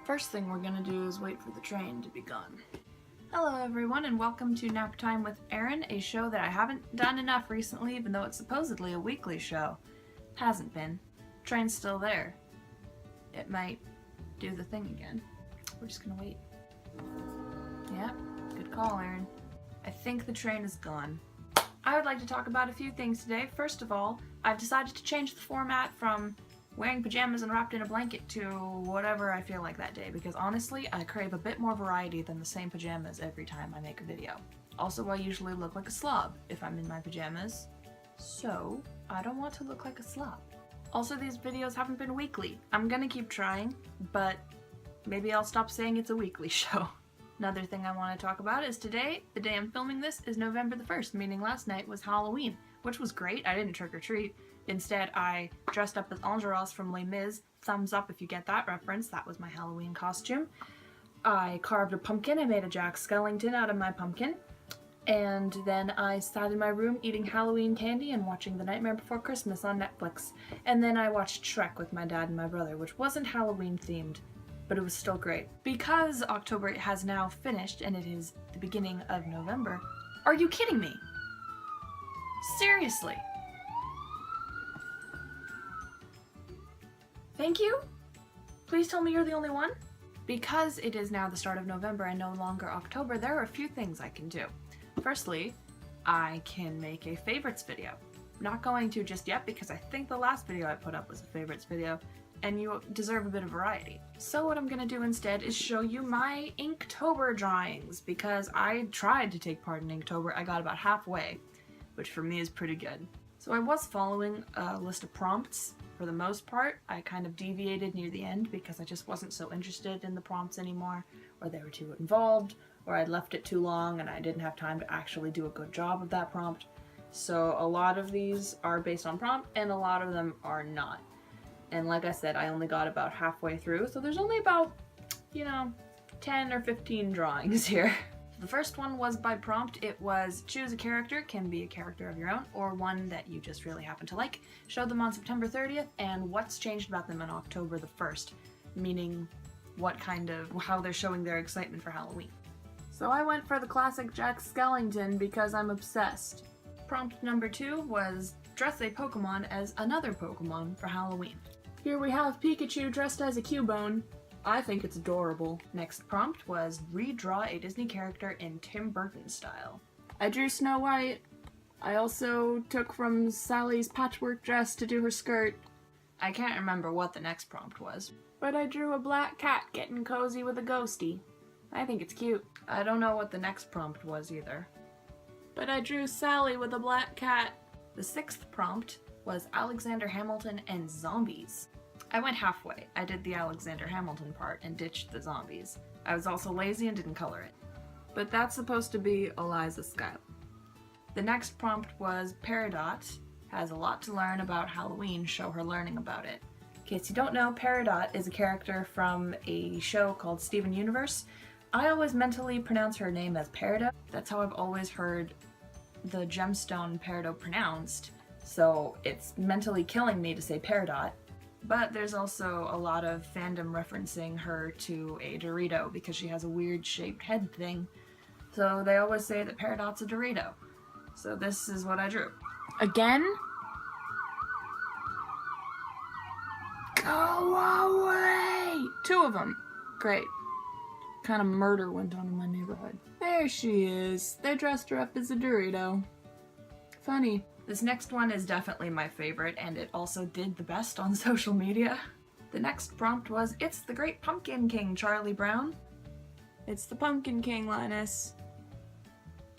First thing we're gonna do is wait for the train to be gone. Hello everyone and welcome to Nap Time with Erin, a show that I haven't done enough recently even though it's supposedly a weekly show. Hasn't been. Train's still there. It might do the thing again. We're just gonna wait. Yep, good call, Erin. I think the train is gone. I would like to talk about a few things today. First of all, I've decided to change the format from wearing pajamas and wrapped in a blanket to whatever I feel like that day, because honestly, I crave a bit more variety than the same pajamas every time I make a video. Also, I usually look like a slob if I'm in my pajamas, so I don't want to look like a slob. Also, these videos haven't been weekly. I'm gonna keep trying, but maybe I'll stop saying it's a weekly show. Another thing I want to talk about is today, the day I'm filming this, is November the 1st, meaning last night was Halloween, which was great. I didn't trick-or-treat. Instead, I dressed up as Enjolras from Les Mis. Thumbs up if you get that reference. That was my Halloween costume. I carved a pumpkin. I made a Jack Skellington out of my pumpkin. And then I sat in my room eating Halloween candy and watching The Nightmare Before Christmas on Netflix. And then I watched Shrek with my dad and my brother, which wasn't Halloween themed, but it was still great. Because October has now finished and it is the beginning of November. Are you kidding me? Seriously? Thank you? Please tell me you're the only one? Because it is now the start of November and no longer October, there are a few things I can do. Firstly, I can make a favorites video. I'm not going to just yet because I think the last video I put up was a favorites video, and you deserve a bit of variety. So what I'm gonna do instead is show you my Inktober drawings, because I tried to take part in Inktober. I got about halfway, which for me is pretty good. So I was following a list of prompts for the most part. I kind of deviated near the end because I just wasn't so interested in the prompts anymore, or they were too involved, or I'd left it too long and I didn't have time to actually do a good job of that prompt. So a lot of these are based on prompt and a lot of them are not. And like I said, I only got about halfway through, so there's only about, 10 or 15 drawings here. The first one was by prompt. It was choose a character, can be a character of your own, or one that you just really happen to like. Show them on September 30th, and what's changed about them on October the 1st, meaning how they're showing their excitement for Halloween. So I went for the classic Jack Skellington because I'm obsessed. Prompt number 2 was dress a Pokemon as another Pokemon for Halloween. Here we have Pikachu dressed as a Cubone. I think it's adorable. Next prompt was redraw a Disney character in Tim Burton style. I drew Snow White. I also took from Sally's patchwork dress to do her skirt. I can't remember what the next prompt was, but I drew a black cat getting cozy with a ghostie. I think it's cute. I don't know what the next prompt was either, but I drew Sally with a black cat. The 6th prompt was Alexander Hamilton and zombies. I went halfway. I did the Alexander Hamilton part and ditched the zombies. I was also lazy and didn't color it. But that's supposed to be Eliza Skylar. The next prompt was Peridot has a lot to learn about Halloween, show her learning about it. In case you don't know, Peridot is a character from a show called Steven Universe. I always mentally pronounce her name as Peridot. That's how I've always heard the gemstone Peridot pronounced, so it's mentally killing me to say Peridot. But there's also a lot of fandom referencing her to a Dorito because she has a weird shaped head thing. So they always say that Peridot's a Dorito. So this is what I drew. Again? Go away! 2 of them. Great. What kind of murder went on in my neighborhood? There she is. They dressed her up as a Dorito. Funny. This next one is definitely my favorite, and it also did the best on social media. The next prompt was, it's the Great Pumpkin King, Charlie Brown. It's the Pumpkin King, Linus.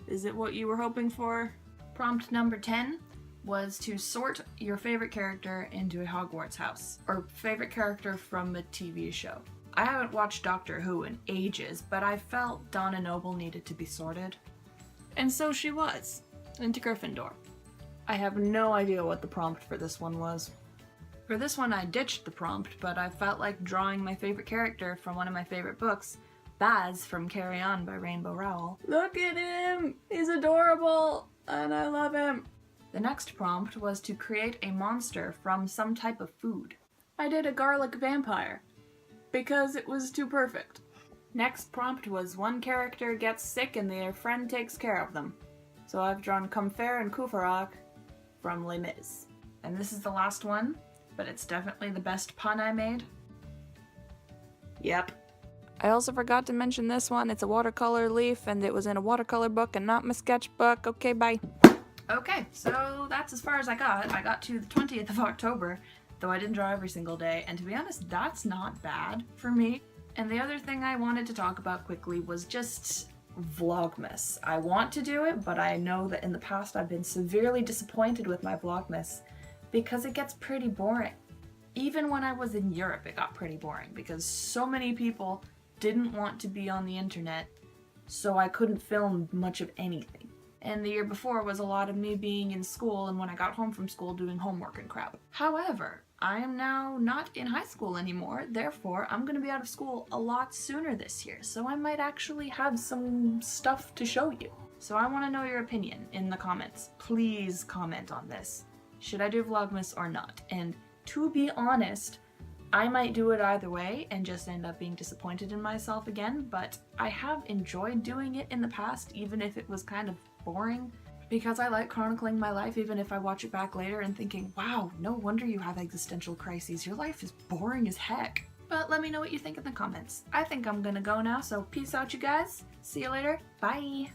Is it what you were hoping for? Prompt number 10 was to sort your favorite character into a Hogwarts house, or favorite character from a TV show. I haven't watched Doctor Who in ages, but I felt Donna Noble needed to be sorted. And so she was, into Gryffindor. I have no idea what the prompt for this one was. For this one I ditched the prompt, but I felt like drawing my favorite character from one of my favorite books, Baz from Carry On by Rainbow Rowell. Look at him! He's adorable! And I love him! The next prompt was to create a monster from some type of food. I did a garlic vampire. because it was too perfect. Next prompt was one character gets sick and their friend takes care of them. So I've drawn Comfer and Kufarak from Les Mis. And this is the last one, but it's definitely the best pun I made. Yep. I also forgot to mention this one. It's a watercolor leaf and it was in a watercolor book and not my sketchbook. Okay, bye. Okay, so that's as far as I got. I got to the 20th of October, though I didn't draw every single day, and to be honest, that's not bad for me. And the other thing I wanted to talk about quickly was just Vlogmas. I want to do it, but I know that in the past I've been severely disappointed with my Vlogmas because it gets pretty boring. Even when I was in Europe, it got pretty boring because so many people didn't want to be on the internet, so I couldn't film much of anything. And the year before was a lot of me being in school and when I got home from school doing homework and crap. However, I am now not in high school anymore, therefore I'm going to be out of school a lot sooner this year, so I might actually have some stuff to show you. So I want to know your opinion in the comments. Please comment on this. Should I do Vlogmas or not? And to be honest, I might do it either way and just end up being disappointed in myself again, but I have enjoyed doing it in the past, even if it was kind of boring, because I like chronicling my life even if I watch it back later and thinking, wow, no wonder you have existential crises, your life is boring as heck. But let me know what you think in the comments. I think I'm gonna go now, so peace out you guys, see you later, bye!